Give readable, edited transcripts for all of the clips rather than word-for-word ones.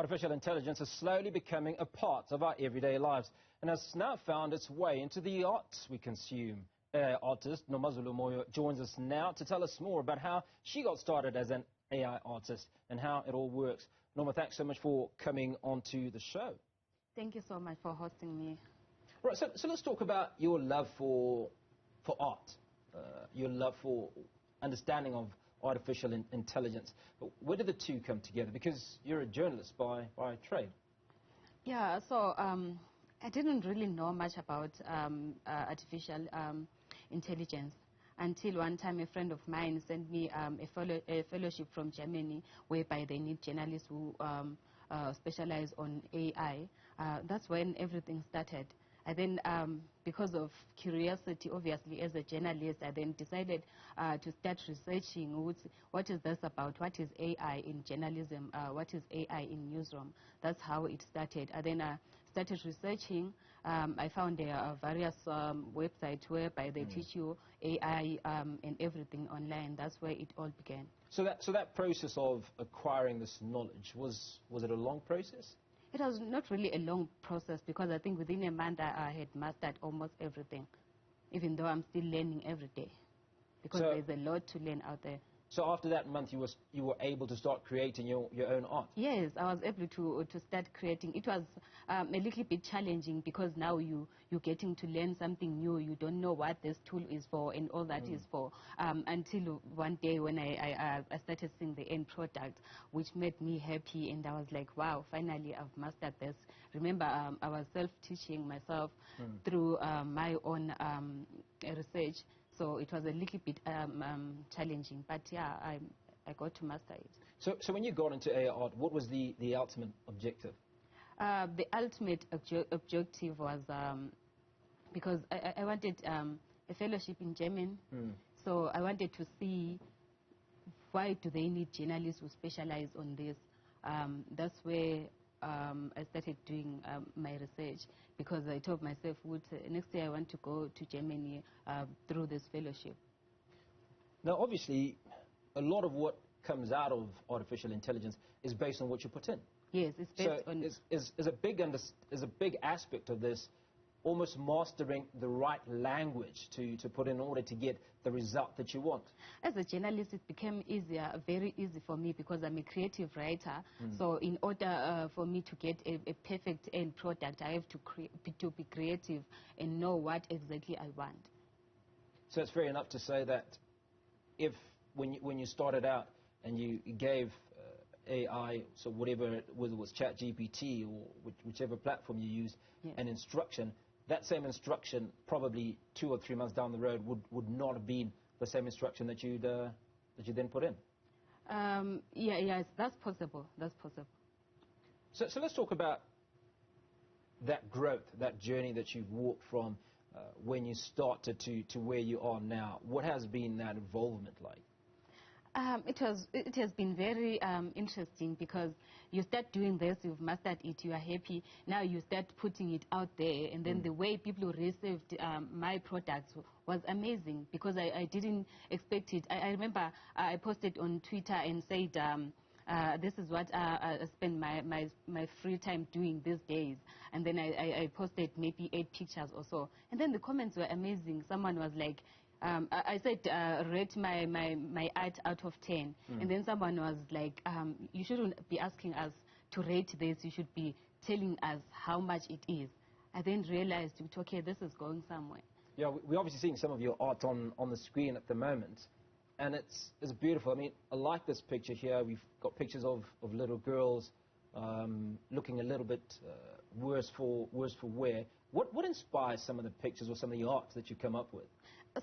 Artificial intelligence is slowly becoming a part of our everyday lives and has now found its way into the arts we consume. Artist Nomazulu Moyo joins us now to tell us more about how she got started as an AI artist and how it all works. Noma, thanks so much for coming onto the show. Thank you so much for hosting me. Right, so let's talk about your love for art, your love for understanding of artificial intelligence. Where did the two come together? Because you're a journalist by trade. Yeah, so I didn't really know much about artificial intelligence until one time a friend of mine sent me a fellowship from Germany whereby they need journalists who specialize on AI. That's when everything started. I then, because of curiosity, obviously, as a journalist, I then decided to start researching what is this about, what is AI in journalism, what is AI in newsroom. That's how it started. I then started researching. I found there are various websites whereby they teach you AI and everything online. That's where it all began. So that process of acquiring this knowledge, was it a long process? It was not really a long process because I think within a month I had mastered almost everything, even though I'm still learning every day because there's a lot to learn out there. So after that month you were able to start creating your own art? Yes, I was able to start creating. It was a little bit challenging because now you're getting to learn something new. You don't know what this tool is for and all that is for until one day when I started seeing the end product, which made me happy, and I was like, wow, finally I've mastered this. Remember, I was self-teaching myself through my own research. So it was a little bit challenging, but yeah, I got to master it. So when you got into AI art, what was the ultimate objective? The ultimate objective was because I wanted a fellowship in Germany, so I wanted to see why do they need journalists who specialize on this. That's where I started doing my research because I told myself, next year I want to go to Germany through this fellowship. Now, obviously, a lot of what comes out of artificial intelligence is based on what you put in. Yes, it's based on... Is a big aspect of this almost mastering the right language to put in order to get the result that you want? As a journalist, it became easier, very easy for me because I'm a creative writer. So in order for me to get a perfect end product, I have to be creative and know what exactly I want. So it's fair enough to say that when you started out and you gave AI, so whether it was ChatGPT or whichever platform you used, an instruction, that same instruction probably 2 or 3 months down the road would not have been the same instruction that you then put in. Yes, that's possible. That's possible. So let's talk about that growth, that journey that you've walked from when you started to where you are now. What has been that involvement like? It has been very interesting because you start doing this, you've mastered it, you are happy. Now you start putting it out there, and then the way people received my products was amazing because I didn't expect it. I remember I posted on Twitter and said, this is what I spend my free time doing these days. And then I posted maybe 8 pictures or so. And then the comments were amazing. Someone was like, I said, rate my art out of 10. And then someone was like, you shouldn't be asking us to rate this. You should be telling us how much it is. I then realized, okay, this is going somewhere. Yeah, we're obviously seeing some of your art on the screen at the moment. And it's beautiful. I mean, I like this picture here. We've got pictures of little girls looking a little bit worse for wear. What inspires some of the pictures or some of the art that you come up with?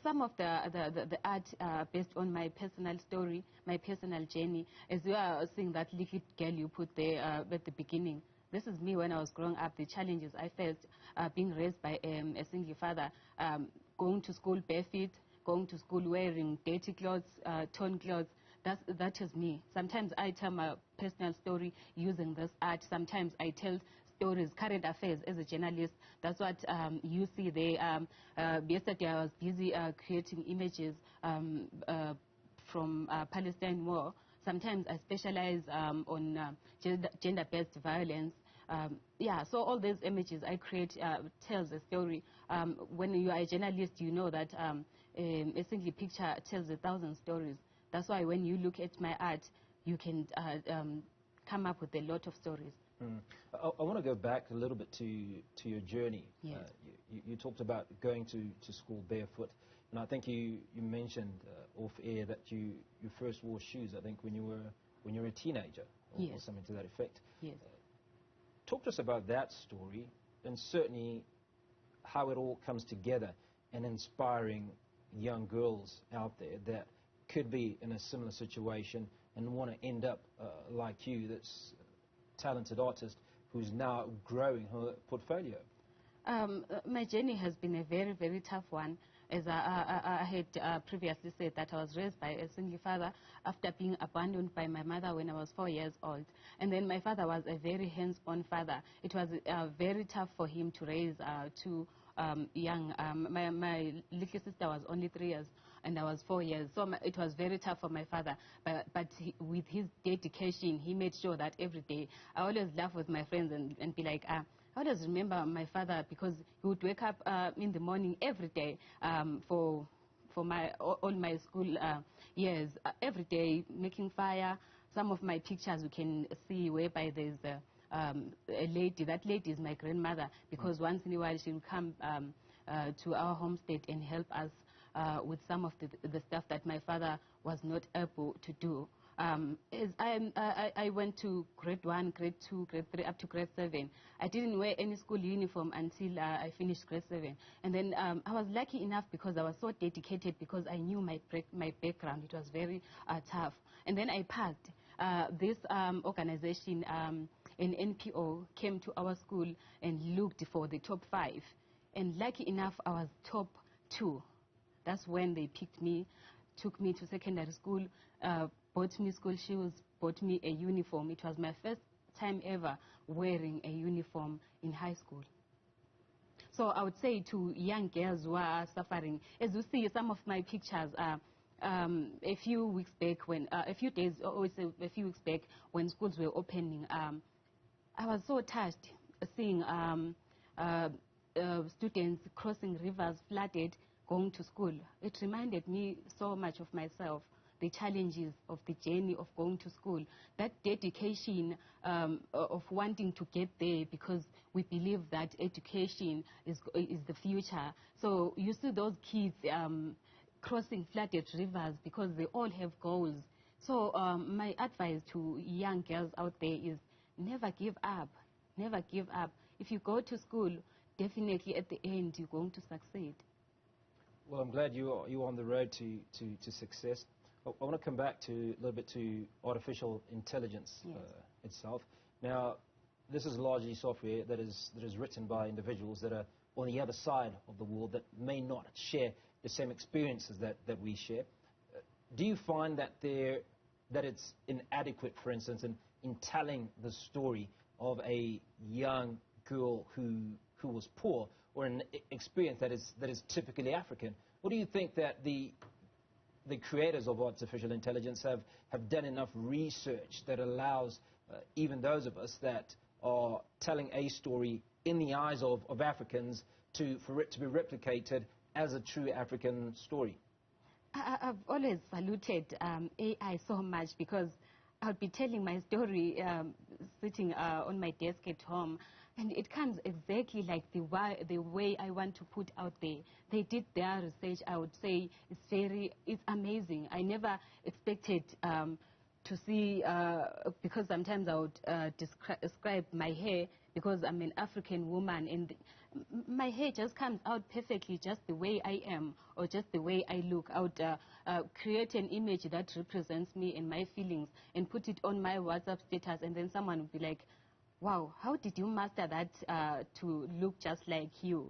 Some of the art based on my personal story, my personal journey, as you are seeing that little girl you put there at the beginning. This is me when I was growing up, the challenges I felt being raised by a single father, going to school barefoot, going to school wearing dirty clothes, torn clothes. That is me. Sometimes I tell my personal story using this art. Sometimes I tell stories, current affairs as a journalist. That's what you see there. Yesterday I was busy creating images from Palestine war. sometimes I specialize on gender-based violence. Yeah, so all these images I create tells a story. When you are a journalist, you know that a single picture tells 1,000 stories. That's why when you look at my art, you can come up with a lot of stories. I want to go back a little bit to your journey. Yes. You talked about going to school barefoot, and I think you mentioned off air that you first wore shoes, I think, when you were a teenager, or, Yes. or something to that effect. Yes. Talk to us about that story, and certainly how it all comes together and inspiring young girls out there that could be in a similar situation and want to end up like you, that's a talented artist who's now growing her portfolio. My journey has been a very, very tough one. As I had previously said, that I was raised by a single father after being abandoned by my mother when I was 4 years old. And then my father was a very hands-on father. It was very tough for him to raise two young. My little sister was only 3 years and I was 4 years. So it was very tough for my father. But with his dedication, he made sure that every day, I always laugh with my friends and be like, I always remember my father because he would wake up in the morning every day for all my school years, every day making fire. Some of my pictures you can see whereby there's a lady. That lady is my grandmother because once in a while she will come to our homestead and help us with some of the stuff that my father was not able to do. As I went to grade 1, grade 2, grade 3, up to grade 7. I didn't wear any school uniform until I finished grade 7. And then I was lucky enough because I was so dedicated because I knew my background. It was very tough. And then I passed. This organization, an NPO, came to our school and looked for the top 5. And lucky enough, I was top 2. That's when they picked me, took me to secondary school, bought me school shoes, bought me a uniform. It was my first time ever wearing a uniform in high school. So I would say to young girls who are suffering, as you see some of my pictures, a few weeks back a few weeks back when schools were opening, I was so touched seeing students crossing rivers flooded, going to school. It reminded me so much of myself, the challenges of the journey of going to school, that dedication of wanting to get there because we believe that education is the future. So you see those kids crossing flooded rivers because they all have goals. So my advice to young girls out there is never give up. Never give up. If you go to school, definitely at the end you're going to succeed. Well, I'm glad you're on the road to success. I want to come back to a little bit to artificial intelligence itself. Now, this is largely software that is written by individuals that are on the other side of the world that may not share the same experiences that we share. Do you find that it's inadequate, for instance, in telling the story of a young girl who was poor, or an experience that is typically African? What do you think that the creators of artificial intelligence have done enough research that allows even those of us that are telling a story in the eyes of Africans for it to be replicated as a true African story? I've always saluted AI so much because I would be telling my story sitting on my desk at home, and it comes exactly like the way I want to put out there. They did their research. I would say it's amazing. I never expected to see, because sometimes I would describe my hair, because I'm an African woman, and my hair just comes out perfectly just the way I am, or just the way I look. I would create an image that represents me and my feelings and put it on my WhatsApp status, and then someone would be like, wow, how did you master that to look just like you?